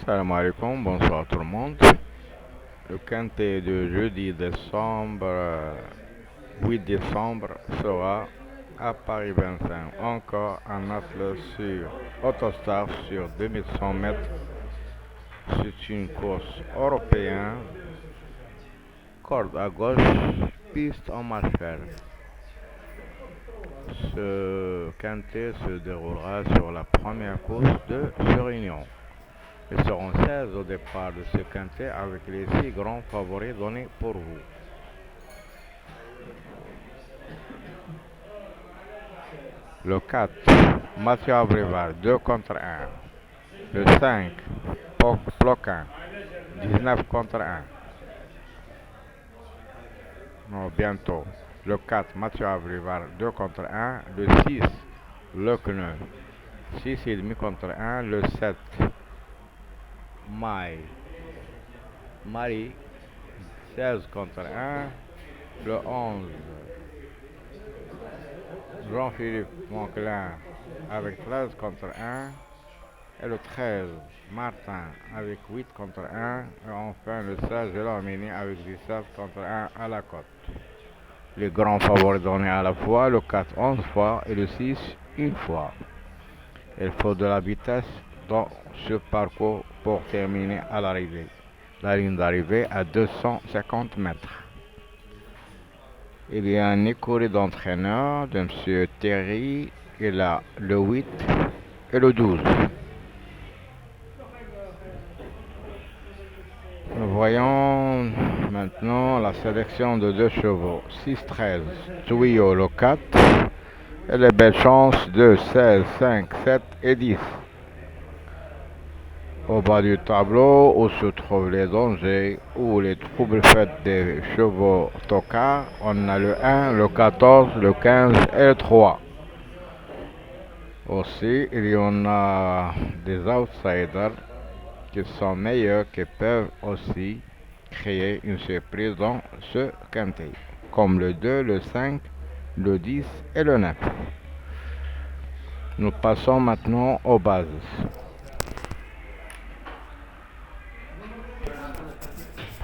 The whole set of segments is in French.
Salam alaikum, bonsoir tout le monde. Le quintet de jeudi décembre, 8 décembre sera à Paris 25. Encore un athlète sur Autostar sur 2100 mètres. C'est une course européenne, corde à gauche, piste en marche. Ce quintet se déroulera sur la première course de ce réunion. Ils seront 16 au départ de ce quintet avec les 6 grands favoris donnés pour vous. Le 4, Mathieu Abrivard, 2 contre 1. Le 5, Ploquin, 19 contre 1. Non, bientôt. Le 4, Mathieu Abrivard, 2 contre 1. Le 6, Le Kneu, 6,5 contre 1. Le 7, Marie, 16 contre 1. Le 11, Jean-Philippe Monclin avec 13 contre 1. Et le 13, Martin avec 8 contre 1. Et enfin le 16, Gelormini avec 17 contre 1 à la cote. Les grands favoris donnés à la fois, le 4 11 fois et le 6 une fois. Il faut de la vitesse dans ce parcours pour terminer à l'arrivée. La ligne d'arrivée à 250 mètres. Il y a un écurie d'entraîneur de M. Terry. Il a le 8 et le 12. Nous voyons maintenant la sélection de 2 chevaux. 6-13, Tuyau le 4. Et les belles chances de 16, 5, 7 et 10. Au bas du tableau où se trouvent les dangers ou les troubles faits des chevaux tocards, on a le 1, le 14, le 15 et le 3. Aussi, il y en a des outsiders qui sont meilleurs, qui peuvent aussi créer une surprise dans ce quintet, comme le 2, le 5, le 10 et le 9. Nous passons maintenant aux bases.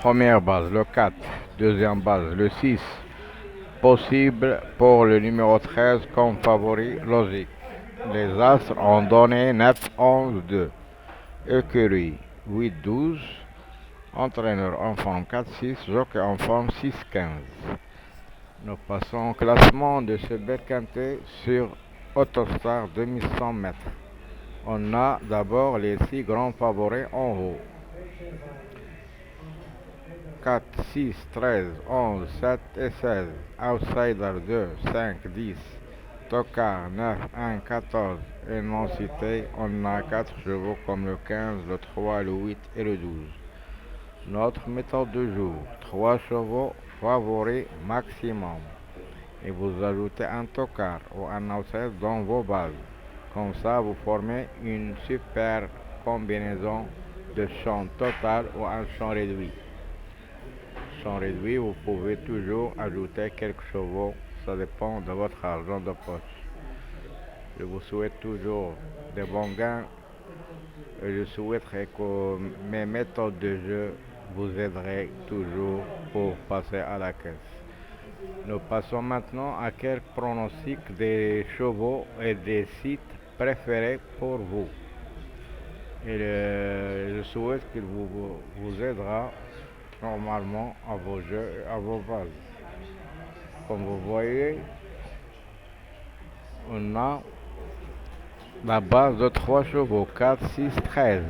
Première base, le 4. Deuxième base, le 6. Possible pour le numéro 13 comme favori logique. Les Astres ont donné 9, 11, 2. Écurie 8, 12. Entraîneur en forme 4, 6. Jockey en forme 6, 15. Nous passons au classement de ce bel quintet sur Autostar 2100 mètres. On a d'abord les 6 grands favoris en haut. 4, 6, 13, 11, 7 et 16. Outsider 2, 5, 10. Tocard 9, 1, 14. Et non cité, on a 4 chevaux comme le 15, le 3, le 8 et le 12. Notre méthode de jour, 3 chevaux favoris maximum. Et vous ajoutez un tocard ou un outsider dans vos bases. Comme ça, vous formez une super combinaison de champ total ou un champ réduit. Champ réduit, vous pouvez toujours ajouter quelques chevaux, ça dépend de votre argent de poche. Je vous souhaite toujours de bons gains et je souhaiterais que mes méthodes de jeu vous aideraient toujours pour passer à la caisse. Nous passons maintenant à quelques pronostics des chevaux et des sites préférés pour vous. Et je souhaite qu'il vous aidera normalement à vos jeux et à vos bases. Comme vous voyez, on a la base de 3 chevaux, 4, 6, 13,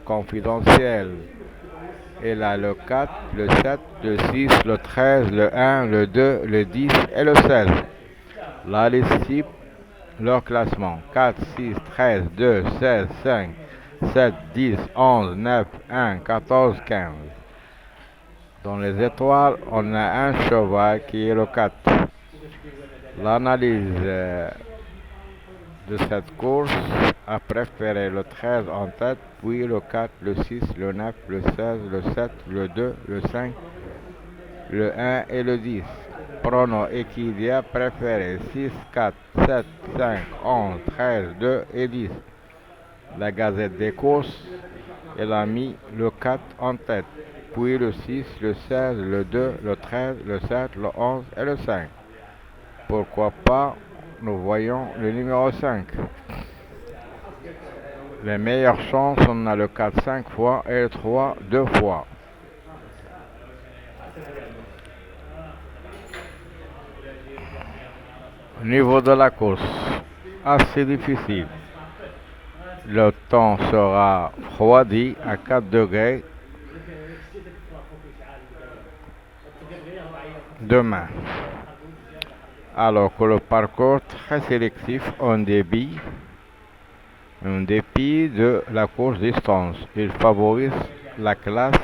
confidentiel. Et là, le 4, le 7, le 6, le 13, le 1, le 2, le 10 et le 16. La liste type, leur classement, 4, 6, 13, 2, 16, 5, 7, 10, 11, 9, 1, 14, 15. Dans les étoiles, on a un cheval qui est le 4. L'analyse de cette course a préféré le 13 en tête, puis le 4, le 6, le 9, le 16, le 7, le 2, le 5, le 1 et le 10. Prono Equidia préféré 6, 4, 7, 5, 11, 13, 2 et 10. La Gazette des courses, elle a mis le 4 en tête, puis le 6, le 16, le 2, le 13, le 7, le 11 et le 5. Pourquoi pas, nous voyons le numéro 5. Les meilleures chances, on a le 4 5 fois et le 3 2 fois. Niveau de la course, assez difficile. Le temps sera froidi à 4 degrés demain. Alors que le parcours très sélectif en dépit de la course distance, il favorise la classe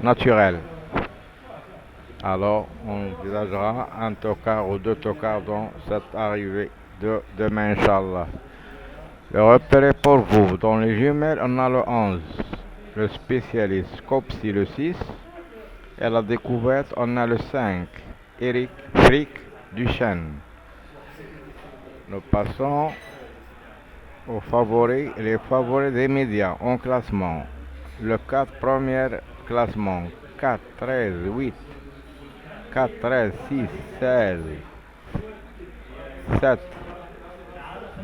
naturelle. Alors on envisagera un tocard ou deux tocards dans cette arrivée de demain, Inch'Allah. Le repéré pour vous, dans les jumelles, on a le 11, le spécialiste Copsy le 6, et la découverte, on a le 5, Eric Frick Duchesne. Nous passons aux favoris, les favoris des médias en classement. Le 4 premier classement, 4, 13, 8, 4, 13, 6, 16, 7,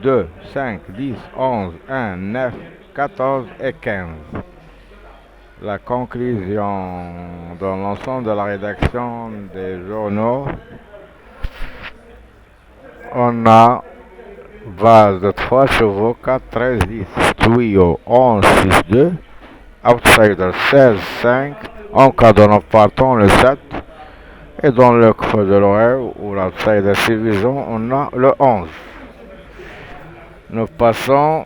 2, 5, 10, 11, 1, 9, 14 et 15. La conclusion dans l'ensemble de la rédaction des journaux, on a vase de 3 chevaux, 4, 13, 10, tuyau, 11, 6, 2, outsider 16, 5, en cas de notre partant le 7, et dans le creux de l'oreille ou l'outsider division, on a le 11. Nous passons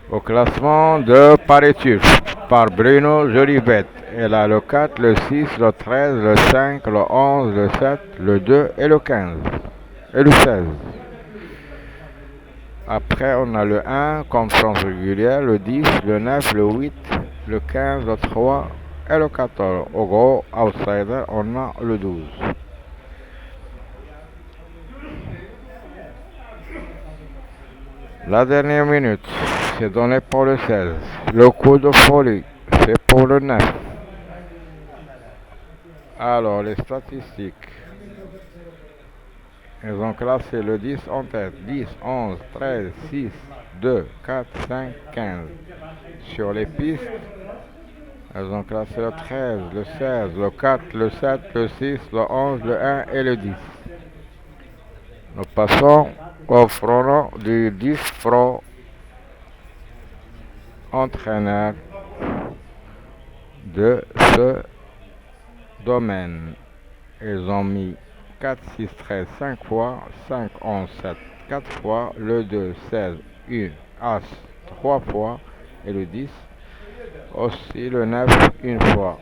au classement de Paris-Turf par Bruno Jolibet. Elle a le 4, le 6, le 13, le 5, le 11, le 7, le 2 et le 15. Et le 16. Après, on a le 1 comme chance régulière, le 10, le 9, le 8, le 15, le 3 et le 14. Au gros outsider, on a le 12. La dernière minute, c'est donné pour le 16. Le coup de folie, c'est pour le 9. Alors, les statistiques. Elles ont classé le 10 en tête. 10, 11, 13, 6, 2, 4, 5, 15. Sur les pistes, elles ont classé le 13, le 16, le 4, le 7, le 6, le 11, le 1 et le 10. Nous passons au chrono du 10 Pro entraîneur de ce domaine. Ils ont mis 4, 6, 13, 5 fois, 5, 11, 7, 4 fois, le 2, 16, 1, As, 3 fois, et le 10, aussi le 9, une fois.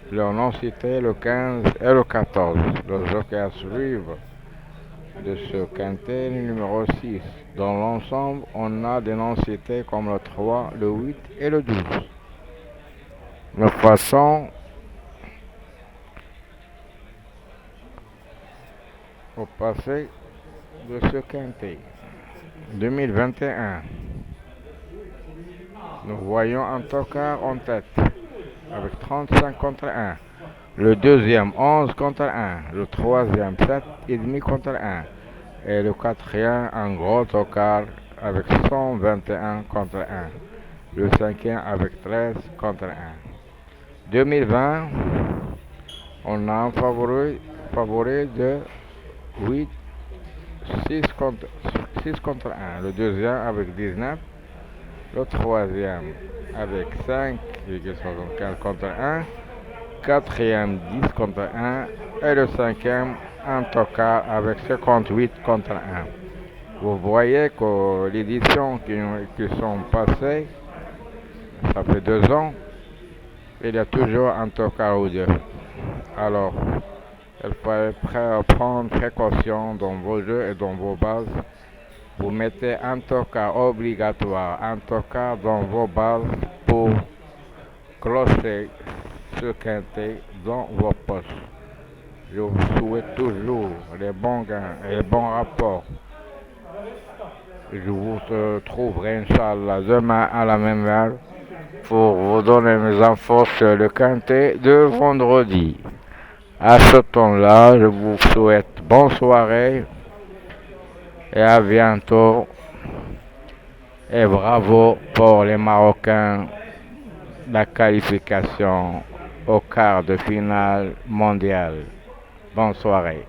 Leur nom cité le 15 et le 14. Le joker suivre de ce quintet numéro 6. Dans l'ensemble, on a des noms cités comme le 3, le 8 et le 12. Nous passons au passé de ce quintet 2021. Nous voyons un tocard en tête avec 35 contre 1. Le deuxième 11 contre 1. Le troisième 7,5 contre 1. Et le quatrième un gros tocard avec 121 contre 1. Le cinquième avec 13 contre 1. 2020, on a un favori de 8, 6 contre 1. Le deuxième avec 19. Le troisième avec 5,75 contre 1. Quatrième 10 contre 1. Et le cinquième un tocard avec 58 contre 1. Vous voyez que l'édition qui sont passées, ça fait 2 ans, il y a toujours un tocard ou deux. Alors, Il faut prendre précaution dans vos jeux et dans vos bases. Vous mettez un tocard obligatoire, un tocard dans vos bases pour clocher ce quintet dans vos poches. Je vous souhaite toujours les bons gains et les bons rapports. Je vous retrouverai, Inch'Allah, demain à la même heure pour vous donner mes infos sur le quintet de vendredi. À ce temps-là, je vous souhaite bonne soirée et à bientôt. Et bravo pour les Marocains, la qualification au quart de finale mondial. Bonne soirée.